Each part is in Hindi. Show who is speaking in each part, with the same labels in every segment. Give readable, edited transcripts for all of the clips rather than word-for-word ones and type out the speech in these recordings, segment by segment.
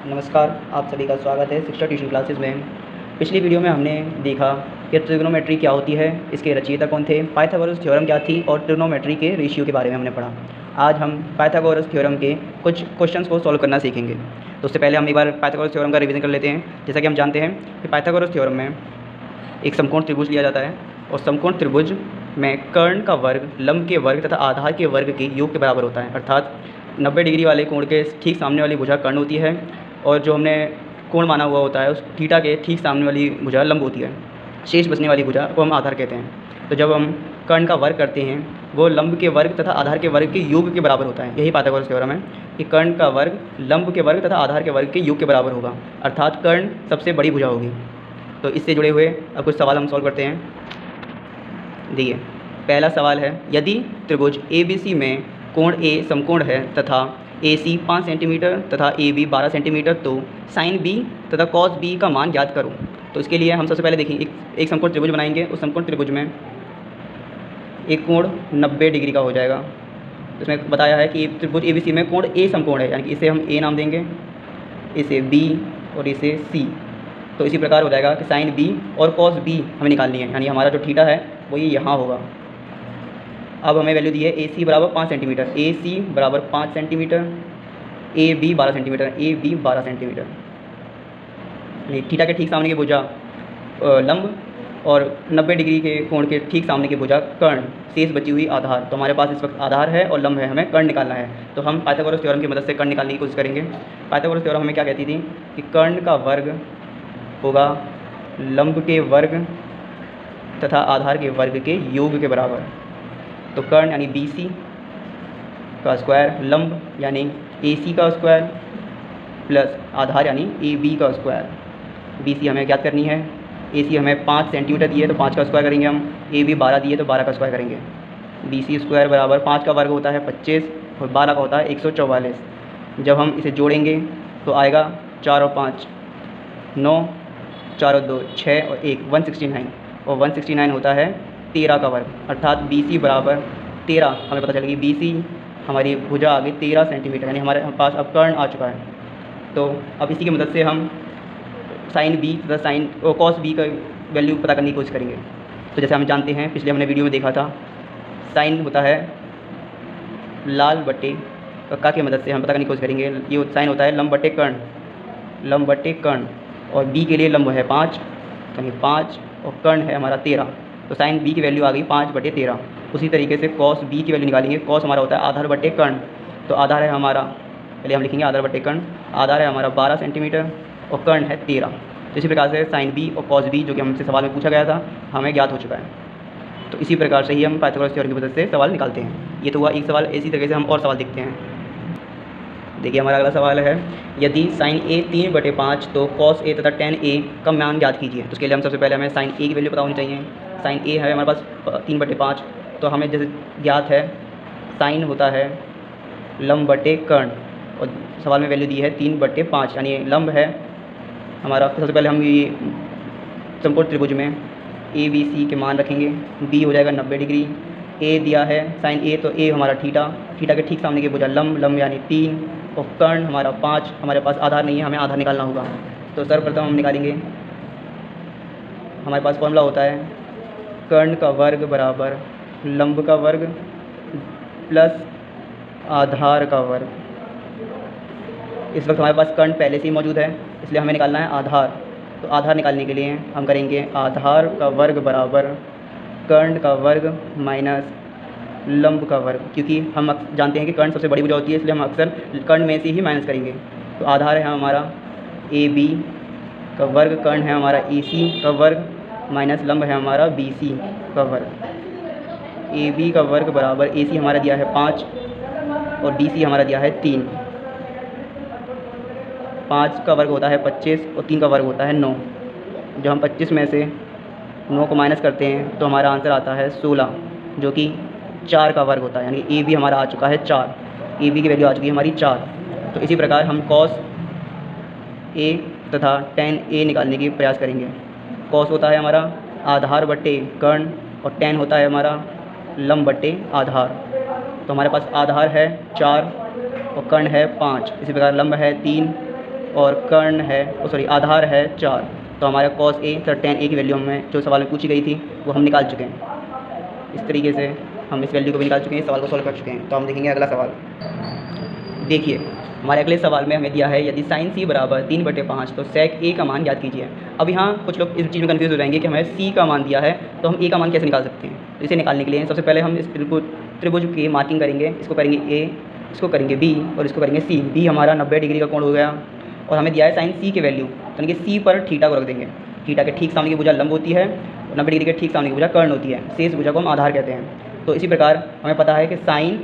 Speaker 1: नमस्कार, आप सभी का स्वागत है शिक्षा ट्यूशन क्लासेस में। पिछली वीडियो में हमने देखा कि ट्रिग्नोमेट्री क्या होती है, इसके रचयिता कौन थे, पाइथागोरस थ्योरम क्या थी और ट्रिग्नोमेट्री के रेशियो के बारे में हमने पढ़ा। आज हम पाइथागोरस थ्योरम के कुछ क्वेश्चंस को सॉल्व करना सीखेंगे। तो उससे पहले हम एक बार पाइथागोरस थ्योरम का रिवीजन कर लेते हैं। जैसा कि हम जानते हैं कि पाइथागोरस थ्योरम में एक समकोण त्रिभुज लिया जाता है और समकोण त्रिभुज में कर्ण का वर्ग, लंब के वर्ग तथा आधार के वर्ग के योग के बराबर होता है। अर्थात 90 डिग्री वाले कोण के ठीक सामने वाली भुजा कर्ण होती है और जो हमने कोण माना हुआ होता है उस थीटा के ठीक सामने वाली भुजा लंब होती है। शेष बचने वाली भुजा को हम आधार कहते हैं। तो जब हम कर्ण का वर्ग करते हैं वो लंब के वर्ग तथा आधार के वर्ग के योग के बराबर होता है। यही पाइथागोरस थ्योरम है कि कर्ण का वर्ग लंब के वर्ग तथा आधार के वर्ग के योग के बराबर होगा, अर्थात कर्ण सबसे बड़ी भुजा होगी। तो इससे जुड़े हुए अब कुछ सवाल हम सॉल्व करते हैं। देखिए, पहला सवाल है, यदि त्रिभुज ABC में कोण A समकोण है तथा AC 5 सेंटीमीटर तथा AB 12 सेंटीमीटर, तो साइन B तथा कॉस B का मान ज्ञात करो। तो इसके लिए हम सबसे पहले देखेंगे एक समकोण त्रिभुज बनाएंगे। उस समकोण त्रिभुज में एक कोण 90 डिग्री का हो जाएगा। इसमें बताया है कि त्रिभुज ABC में कोण A समकोण है, यानी कि इसे हम A नाम देंगे, इसे B और इसे C। तो इसी प्रकार हो जाएगा कि साइन B और कॉस B हमें निकालनी है, यानी हमारा जो थीटा है वो ये यहाँ होगा। अब हमें वैल्यू दी है AC बराबर 5 सेंटीमीटर, AC बराबर 5 centimetre, AB 12 centimetre, AB 12 centimetre. Theta के ठीक सामने की भुजा लंब और 90 डिग्री के कोण के ठीक सामने की भुजा कर्ण, शेष बची हुई आधार। तो हमारे पास इस वक्त आधार है और लंब है, हमें कर्ण निकालना है। तो हम पाइथागोरस थ्योरम की मदद से कर्ण निकालने की कोशिश करेंगे। पाइथागोरस थ्योरम हमें क्या कहती थी कि कर्ण का वर्ग होगा लंब के वर्ग तथा आधार के वर्ग के योग के बराबर। तो कर्ण यानी BC का स्क्वायर, लंब यानी AC का स्क्वायर प्लस आधार यानी AB का स्क्वायर। BC हमें ज्ञात करनी है, AC हमें 5 सेंटीमीटर दिए तो 5 का स्क्वायर करेंगे हम, AB 12 दिए तो 12 का स्क्वायर करेंगे। BC स्क्वायर बराबर 5 का वर्ग होता है 25 और 12 का होता है 144। जब हम इसे जोड़ेंगे तो आएगा 4 और 5 9, 4 और 2 6 और 1 169, और 169 होता है 13 का वर्ग। अर्थात BC बराबर 13, हमें पता चलेगी BC हमारी भुजा आ गई 13 सेंटीमीटर, यानी हमारे पास अब कर्ण आ चुका है। तो अब इसी की मदद से हम साइन B तथा साइन कॉस B का वैल्यू पता करने की कोशिश करेंगे। तो जैसे हम जानते हैं, पिछले हमने वीडियो में देखा था, साइन होता है लाल बटे कक्का की मदद से हम पता करने की कोशिश करेंगे। ये साइन होता है लंब बटे कर्ण, लंब बटे कर्ण, और B के लिए लंब है 5, यानी 5 और कर्ण है हमारा 13। तो साइन B की वैल्यू आ गई 5/13। उसी तरीके से कॉस B की वैल्यू निकालेंगे। कॉस हमारा होता है आधार बटे कर्ण, तो आधार है हमारा, पहले हम लिखेंगे आधार बटे कर्ण, आधार है हमारा 12 सेंटीमीटर और कर्ण है 13। तो इसी प्रकार से साइन B और कॉस B जो कि हमसे सवाल में पूछा गया था हमें ज्ञात हो चुका है। तो इसी प्रकार से ही हम पाइथागोरस थ्योरम की मदद से सवाल निकालते हैं। ये तो हुआ एक सवाल। इसी तरीके से हम और सवाल देखते हैं। देखिए, हमारा अगला सवाल है, यदि साइन A 3/5 तो कॉस A तथा tan A का मान ज्ञात कीजिए। तो उसके लिए हम सबसे पहले हमें साइन A की वैल्यू पता होनी चाहिए। साइन A है हमारे पास 3/5, तो हमें जैसे ज्ञात है साइन होता है लंब बटे कर्ण, और सवाल में वैल्यू दी है 3/5, यानी लंब है हमारा। सबसे पहले हम ये समकोण त्रिभुज में ABC के मान रखेंगे। B हो जाएगा 90 डिग्री, A दिया है साइन A, तो A हमारा थीटा, थीटा के ठीक सामने की भुजा लंब, लंब यानी 3, और कर्ण हमारा 5। हमारे पास आधार नहीं है, हमें आधार निकालना होगा। तो सर्वप्रथम हम निकालेंगे, हमारे पास फॉर्मूला होता है कर्ण का वर्ग बराबर लंब का वर्ग प्लस आधार का वर्ग। इस वक्त हमारे पास कर्ण पहले से ही मौजूद है, इसलिए हमें निकालना है आधार। तो आधार निकालने के लिए हम करेंगे आधार का वर्ग बराबर कर्ण का वर्ग माइनस लंब का वर्ग, क्योंकि हम जानते हैं कि कर्ण सबसे बड़ी भुजा होती है, इसलिए हम अक्सर कर्ण में से ही माइनस करेंगे। तो आधार है हमारा AB का वर्ग, कर्ण है हमारा AC का वर्ग, माइनस लंब है हमारा BC का वर्ग। AB का वर्ग बराबर AC हमारा दिया है 5 और BC हमारा दिया है 3। 5 का वर्ग होता है 25 और 3 का वर्ग होता है 9। जब हम 25 में से 9 को माइनस करते हैं तो हमारा आंसर आता है 16, जो कि 4 का वर्ग होता है, यानी AB हमारा आ चुका है 4। AB की वैल्यू आ चुकी है हमारी 4। तो इसी प्रकार हम कॉस A तथा tan A निकालने की प्रयास करेंगे। कॉस होता है हमारा आधार बटे कर्ण और tan होता है हमारा लंब बटे आधार। तो हमारे पास आधार है 4 और कर्ण है 5। इसी प्रकार लंब है 3 और कर्ण है आधार है 4। तो हमारा cos a sir tan a की वैल्यू हमें जो सवाल में पूछी गई थी वो हम निकाल चुके हैं। इस तरीके से हम इस वैल्यू को भी निकाल चुके हैं, इस सवाल को सॉल्व कर चुके हैं। तो हम देखेंगे अगला सवाल। देखिए हमारे अगले सवाल में हमें दिया है यदि sin c बराबर 3/5 तो sec a का मान ज्ञात कीजिए। अब यहाँ कुछ लोग इस चीज़ में कन्फ्यूज हो जाएंगे कि हमें c का मान दिया है तो हम a का मान कैसे निकाल सकते हैं। तो इसे निकालने के लिए सबसे पहले हम इस त्रिभुज की मार्किंग करेंगे। इसको करेंगे a, इसको करेंगे b और इसको करेंगे c। b हमारा 90 डिग्री का कोण हो गया और हमें दिया है sin c की वैल्यू, यानी कि c पर थीटा को रख देंगे। थीटा के ठीक सामने की भुजा लंब होती है और 90 डिग्री के ठीक सामने की भुजा कर्ण होती है। शेष भुजा को हम आधार कहते हैं। तो इसी प्रकार हमें पता है कि साइन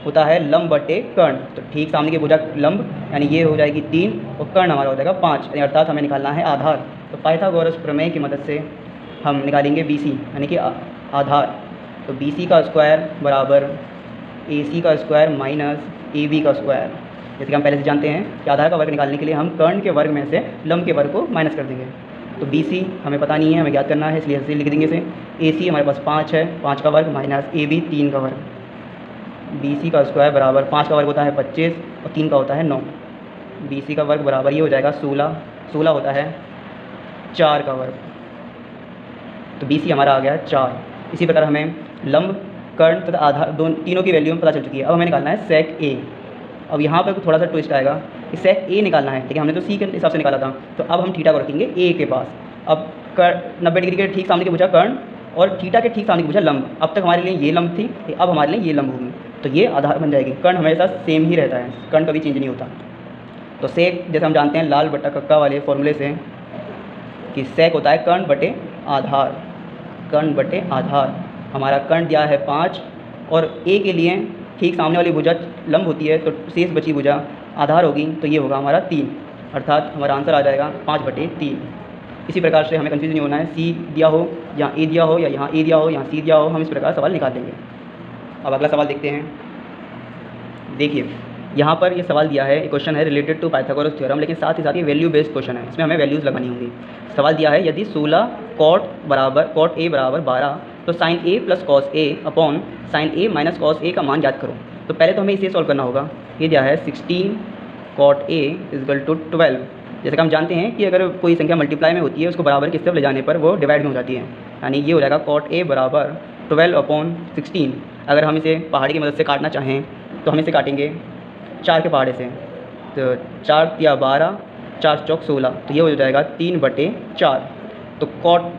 Speaker 1: होता है लंब बटे कर्ण। तो ठीक सामने की भुजा लंब यानी ये हो जाएगी 3 और कर्ण हमारा हो जाएगा 5, यानी अर्थात हमें निकालना है आधार। तो पाइथागोरस प्रमेय की मदद से हम निकालेंगे BC यानी कि आधार। तो BC का स्क्वायर बराबर AC का स्क्वायर माइनस AB का स्क्वायर। जैसे कि हम पहले से जानते हैं कि आधार का वर्ग निकालने के लिए हम कर्ण के वर्ग में से लंब के वर्ग को माइनस कर देंगे। तो BC हमें पता नहीं है, हमें ज्ञात करना है, इसलिए ऐसे लिख देंगे इसे। AC हमारे पास 5 है, 5 का वर्ग माइनस AB 3 का वर्ग। BC का स्क्वायर बराबर 5 का वर्ग होता है 25 और 3 का होता है 9। BC का वर्ग बराबर ये हो जाएगा 16, 16 होता है 4 का वर्ग। तो BC हमारा आ गया 4। इसी प्रकार हमें लंब, कर्ण तथा आधार तीनों की वैल्यू पता चल चुकी है। अब हमें निकालना है sec A। अब यहाँ पर थोड़ा सा ट्विस्ट आएगा कि sec A निकालना है, लेकिन हमने तो C के हिसाब से निकाला था। तो अब हम थीटा को रखेंगे A के पास। अब 90 डिग्री के ठीक सामने की भुजा कर्ण और थीटा के ठीक सामने की भुजा लंब। अब तक हमारे लिए ये लंब थी, अब हमारे लिए ये लंब होगी, तो ये आधार बन जाएगी। कर्ण हमेशा सेम ही रहता है, कर्ण कभी चेंज नहीं होता। तो सेक जैसे हम जानते हैं लाल बट्टा कक्का वाले फॉर्मूले से कि सेक होता है कर्ण बटे आधार। कर्ण बटे आधार, हमारा कर्ण दिया है 5 और A के लिए ठीक सामने वाली भुजा लंब होती है, तो शेष बची भुजा आधार होगी, तो ये होगा हमारा 3, अर्थात हमारा आंसर आ जाएगा 5/3। इसी प्रकार से हमें कंफ्यूज नहीं होना है, C दिया हो, यहाँ A दिया हो, या यहाँ A दिया हो, यहाँ C दिया हो, हम इस प्रकार सवाल निकाल देंगे। अब अगला सवाल देखते हैं। देखिए यहाँ पर ये सवाल दिया है, क्वेश्चन है रिलेटेड टू पाइथागोरस थ्योरम, लेकिन साथ ही साथ ये वैल्यू बेस्ड क्वेश्चन है, इसमें हमें वैल्यूज़ लगानी होंगी। सवाल दिया है यदि 16 cot A बराबर 12 तो sin A plus cos A upon sin A minus cos A का मान ज्ञात करो। तो पहले तो हमें इसे सॉल्व करना होगा। ये दिया है 16 cot A इजकल टू 12। जैसे कि हम जानते हैं कि अगर कोई संख्या मल्टीप्लाई में होती है उसको बराबर की तरफ ले जाने पर वो डिवाइड में हो जाती है, यानी ये हो जाएगा cot A बराबर 12/16। अगर हम इसे पहाड़ी की मदद से काटना चाहें तो हम इसे काटेंगे 4 के पहाड़े से। तो 4 या 12, 4 चौक 16, तो ये हो जाएगा 3/4। तो cot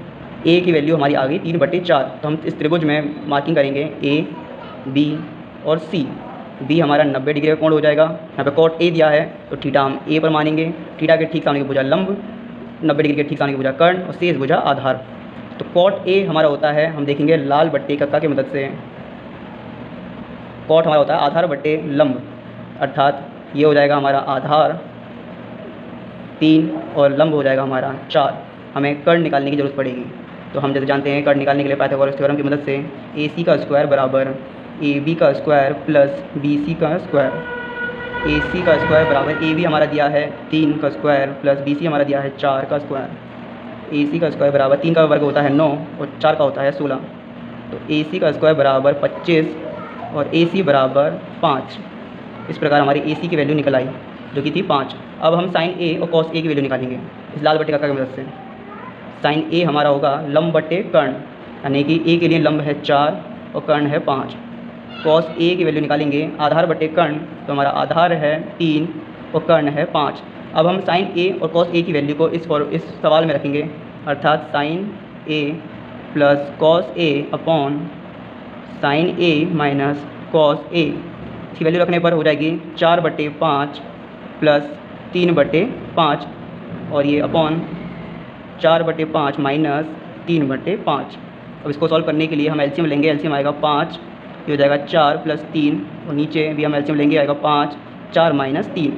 Speaker 1: A की वैल्यू हमारी आ गई 3/4। तो हम इस त्रिभुज में मार्किंग करेंगे A, B और C। B हमारा 90 डिग्री का कोण हो जाएगा। यहाँ पे cot A दिया है तो थीटा हम A पर मानेंगे। थीटा के ठीक सामने की भुजा लंब, 90 डिग्री के ठीक सामने की भुजा कर्ण और शेष भुजा आधार। तो cot A हमारा होता है, हम देखेंगे लाल बट्टे कक्का की मदद से, cot हमारा होता है आधार बट्टे लंब, अर्थात ये हो जाएगा हमारा आधार 3 और लंब हो जाएगा हमारा 4। हमें कर्ण निकालने की ज़रूरत पड़ेगी। तो हम जैसे जानते हैं कर्ण निकालने के लिए पाइथागोरस थ्योरम की मदद से AC का स्क्वायर बराबर AB का स्क्वायर प्लस BC का स्क्वायर। AC का स्क्वायर बराबर AB हमारा दिया है 3 का स्क्वायर प्लस BC हमारा दिया है 4 का स्क्वायर। AC का स्क्वायर बराबर 3 का वर्ग होता है 9 और 4 का होता है 16। तो AC का स्क्वायर बराबर 25 और AC बराबर 5। इस प्रकार हमारी AC की वैल्यू निकल आई जो कि थी 5। अब हम sin A और cos A की वैल्यू निकालेंगे इस लाल बट्टे कक्का की मदद से। sin A हमारा होगा लंब बट्टे कर्ण, यानी कि A के लिए लंब है 4 और कर्ण है 5। cos A की वैल्यू निकालेंगे आधार बट्टे कर्ण, तो हमारा आधार है 3 और कर्ण है 5। अब हम sin A और cos A की वैल्यू को इस सवाल में रखेंगे, अर्थात sin A plus cos A upon sin A minus cos A। इसकी वैल्यू रखने पर हो जाएगी 4/5 प्लस 3/5 और ये अपॉन 4/5 माइनस 3/5। अब इसको सॉल्व करने के लिए हम एलसीएम लेंगे। एलसीएम आएगा 5, ये हो जाएगा 4 प्लस 3 और नीचे भी हम एलसीएम लेंगे, आएगा 5, 4 माइनस 3।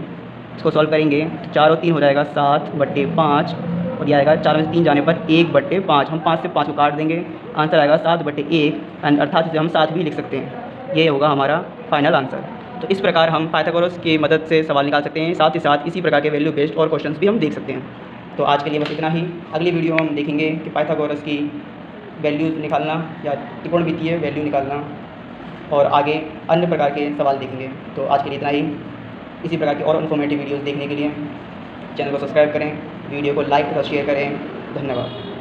Speaker 1: इसको सॉल्व करेंगे तो 4 और 3 हो जाएगा 7/5 और ये आएगा 4 में से 3 जाने पर 1/5। हम 5 से 5 को काट देंगे, आंसर आएगा 7/1, अर्थात इसे हम 7 भी लिख सकते हैं। ये होगा हमारा फाइनल आंसर। तो इस प्रकार हम पाइथागोरस की मदद से सवाल निकाल सकते हैं। साथ ही साथ इसी प्रकार के वैल्यू बेस्ड और क्वेश्चंस भी हम देख सकते हैं। तो आज के लिए बस इतना ही। अगली वीडियो में हम देखेंगे कि पाइथागोरस की वैल्यूज़ निकालना या त्रिकोणमितीय वैल्यू निकालना और आगे अन्य प्रकार के सवाल देखेंगे। तो आज के लिए इतना ही। इसी प्रकार की और इन्फॉर्मेटिव वीडियोज़ देखने के लिए चैनल को सब्सक्राइब करें, वीडियो को लाइक तथा शेयर करें। धन्यवाद।